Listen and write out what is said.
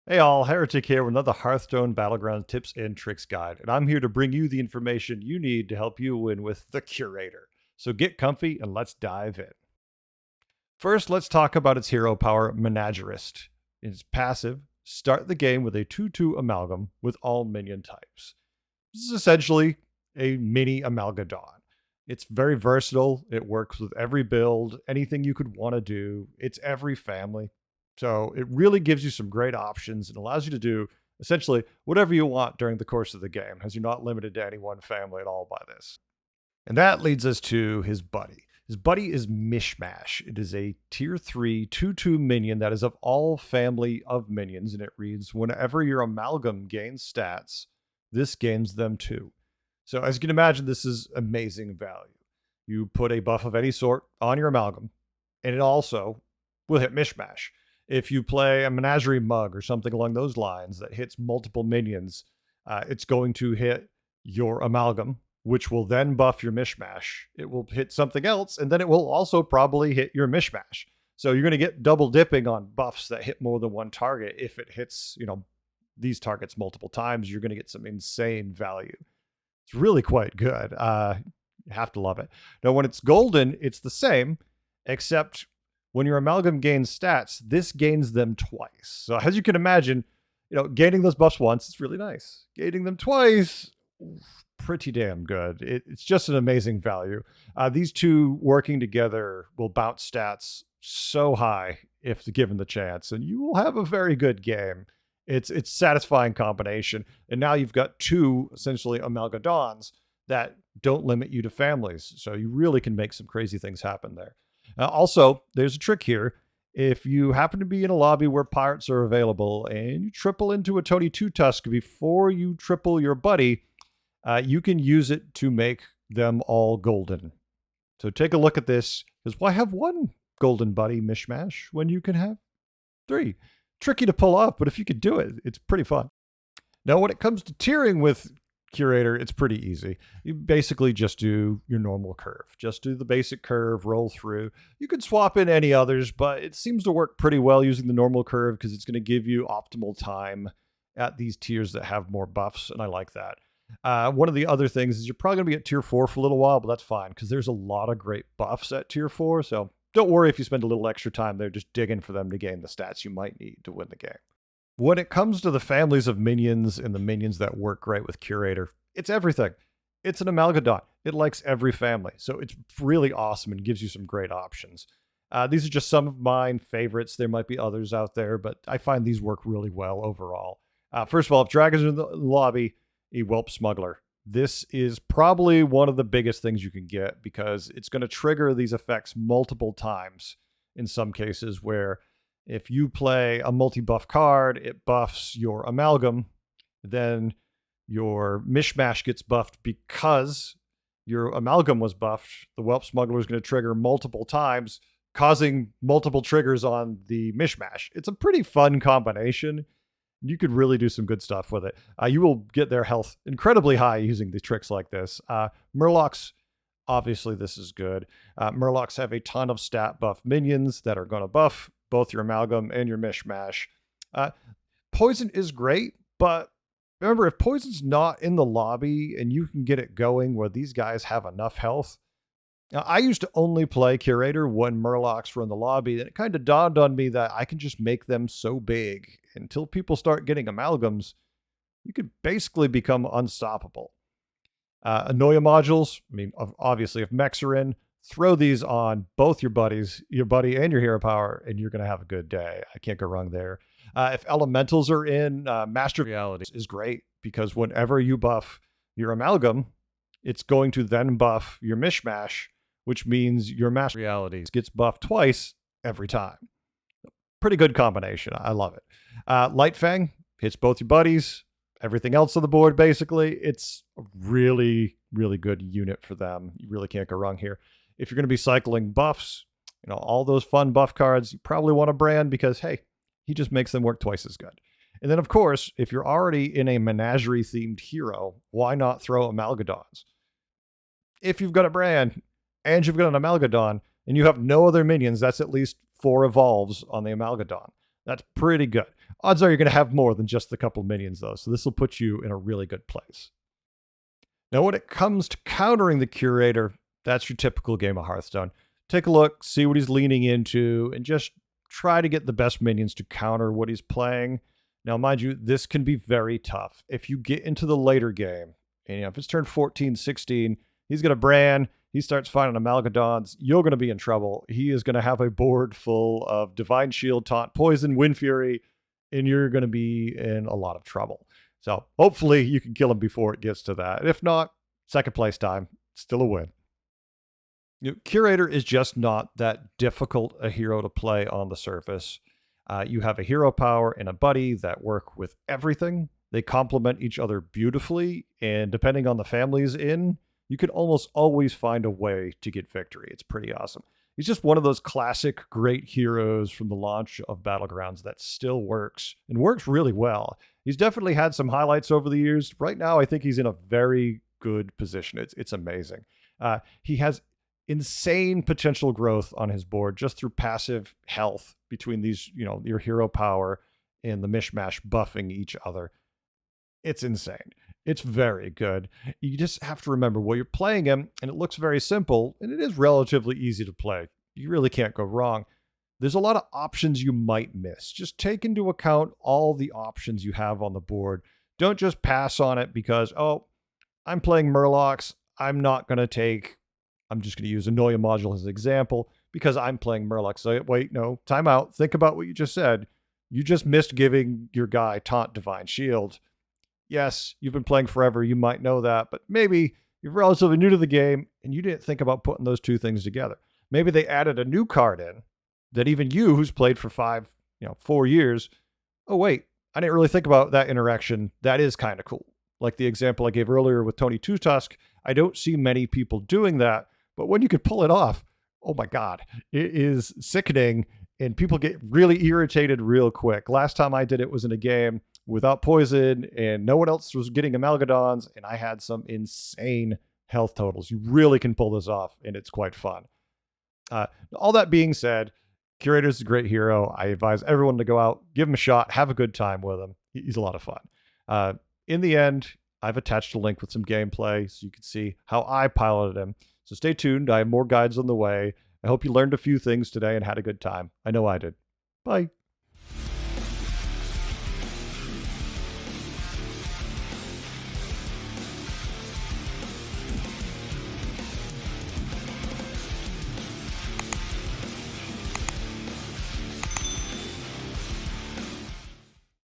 Hey all, Heretic here with another Hearthstone Battlegrounds tips and tricks guide, and I'm here to bring you the information you need to help you win with the Curator. So get comfy and let's dive in. First, let's talk about its hero power, Menagerist. Its passive, start the game with a 2/2 amalgam with all minion types. This is essentially a mini Amalgadon. It's very versatile. It works with every build, anything you could want to do. It's every family. So it really gives you some great options and allows you to do essentially whatever you want during the course of the game, as you're not limited to any one family at all by this. And that leads us to his buddy. His buddy is Mishmash. It is a tier 3 2/2 minion that is of all family of minions, and it reads whenever your amalgam gains stats, this gains them too. So as you can imagine, this is amazing value. You put a buff of any sort on your amalgam, and it also will hit Mishmash. If you play a Menagerie Mug or something along those lines that hits multiple minions, it's going to hit your amalgam, which will then buff your Mishmash. It will hit something else, and then it will also probably hit your Mishmash. So you're going to get double dipping on buffs that hit more than one target. If it hits, these targets multiple times, you're going to get some insane value. It's really quite good. You have to love it. Now, when it's golden, it's the same, except when your amalgam gains stats, this gains them twice. So as you can imagine, gaining those buffs once is really nice. Gaining them twice, pretty damn good. It's just an amazing value. These two working together will bounce stats so high if given the chance, and you will have a very good game. It's satisfying combination, and now you've got two essentially Amalgadons that don't limit you to families, so you really can make some crazy things happen there. Also, there's a trick here. If you happen to be in a lobby where pirates are available and you triple into a Tony Two Tusk before you triple your buddy, you can use it to make them all golden. So take a look at this, because why have one golden buddy Mishmash when you can have three? Tricky to pull off, but if you could do it, it's pretty fun. Now, when it comes to tiering with Curator, it's pretty easy. You basically just do your normal curve. Just do the basic curve, roll through. You could swap in any others, but it seems to work pretty well using the normal curve because it's going to give you optimal time at these tiers that have more buffs, and I like that. One of the other things is you're probably going to be at tier 4 for a little while, but that's fine because there's a lot of great buffs at tier 4, so don't worry if you spend a little extra time there just digging for them to gain the stats you might need to win the game. When it comes to the families of minions and the minions that work great with Curator, it's everything. It's an Amalgadon. It likes every family, so it's really awesome and gives you some great options. These are just some of mine favorites. There might be others out there, but I find these work really well overall. First of all, if dragons are in the lobby, a Whelp Smuggler. This is probably one of the biggest things you can get because it's going to trigger these effects multiple times in some cases where if you play a multi-buff card, it buffs your amalgam, then your Mishmash gets buffed because your amalgam was buffed. The Whelp Smuggler is going to trigger multiple times, causing multiple triggers on the Mishmash. It's a pretty fun combination. You could really do some good stuff with it. You will get their health incredibly high using the tricks like this. Murlocs, obviously this is good. Murlocs have a ton of stat buff minions that are going to buff both your amalgam and your Mishmash. Poison is great, but remember, if poison's not in the lobby and you can get it going where these guys have enough health. Now, I used to only play Curator when Murlocs were in the lobby, and it kind of dawned on me that I can just make them so big. Until people start getting amalgams, you could basically become unstoppable. Anoia modules, I mean, obviously, if mechs are in, throw these on both your buddies, your buddy and your hero power, and you're going to have a good day. I can't go wrong there. If elementals are in, Master of Reality is great because whenever you buff your amalgam, it's going to then buff your Mishmash, which means your Master of Realities gets buffed twice every time. Pretty good combination. I love it. Light Fang hits both your buddies, everything else on the board, basically. It's a really, really good unit for them. You really can't go wrong here. If you're going to be cycling buffs, all those fun buff cards, you probably want a brand because, hey, he just makes them work twice as good. And then, of course, if you're already in a menagerie-themed hero, why not throw Amalgadons? If you've got a brand and you've got an Amalgadon and you have no other minions, that's at least 4 evolves on the Amalgadon. That's pretty good. Odds are you're going to have more than just the couple minions, though, so this will put you in a really good place. Now, when it comes to countering the Curator, that's your typical game of Hearthstone. Take a look, see what he's leaning into, and just try to get the best minions to counter what he's playing. Now, mind you, this can be very tough. If you get into the later game, and if it's turned 14, 16, he's going to brand, he starts fighting Amalgadons, you're going to be in trouble. He is going to have a board full of Divine Shield, Taunt, Poison, Wind Fury, and you're going to be in a lot of trouble. So hopefully you can kill him before it gets to that. If not, second place time, still a win. Curator is just not that difficult a hero to play on the surface. You have a hero power and a buddy that work with everything. They complement each other beautifully, and depending on the families in, you can almost always find a way to get victory. It's pretty awesome. He's just one of those classic great heroes from the launch of Battlegrounds that still works, and works really well. He's definitely had some highlights over the years. Right now, I think he's in a very good position. It's amazing. He has insane potential growth on his board just through passive health between these, your hero power and the Mishmash buffing each other. It's insane. It's very good. You just have to remember while you're playing him, and it looks very simple, and it is relatively easy to play. You really can't go wrong. There's a lot of options you might miss. Just take into account all the options you have on the board. Don't just pass on it because, I'm playing Murlocs. I'm just going to use Anoia module as an example because I'm playing Murlocs. So wait, no, time out. Think about what you just said. You just missed giving your guy Taunt Divine Shield. Yes, you've been playing forever. You might know that, but maybe you're relatively new to the game and you didn't think about putting those two things together. Maybe they added a new card in that even you, who's played for 4 years, oh wait, I didn't really think about that interaction. That is kind of cool. Like the example I gave earlier with Tony Two Tusk, I don't see many people doing that, but when you could pull it off, oh my God, it is sickening and people get really irritated real quick. Last time I did it was in a game without poison and no one else was getting Amalgadons, and I had some insane health totals. You really can pull this off, and it's quite fun. All that being said, Curator's a great hero. I advise everyone to go out, give him a shot, have a good time with him. He's a lot of fun. In the end, I've attached a link with some gameplay so you can see how I piloted him. So stay tuned. I have more guides on the way. I hope you learned a few things today and had a good time. I know I did. Bye.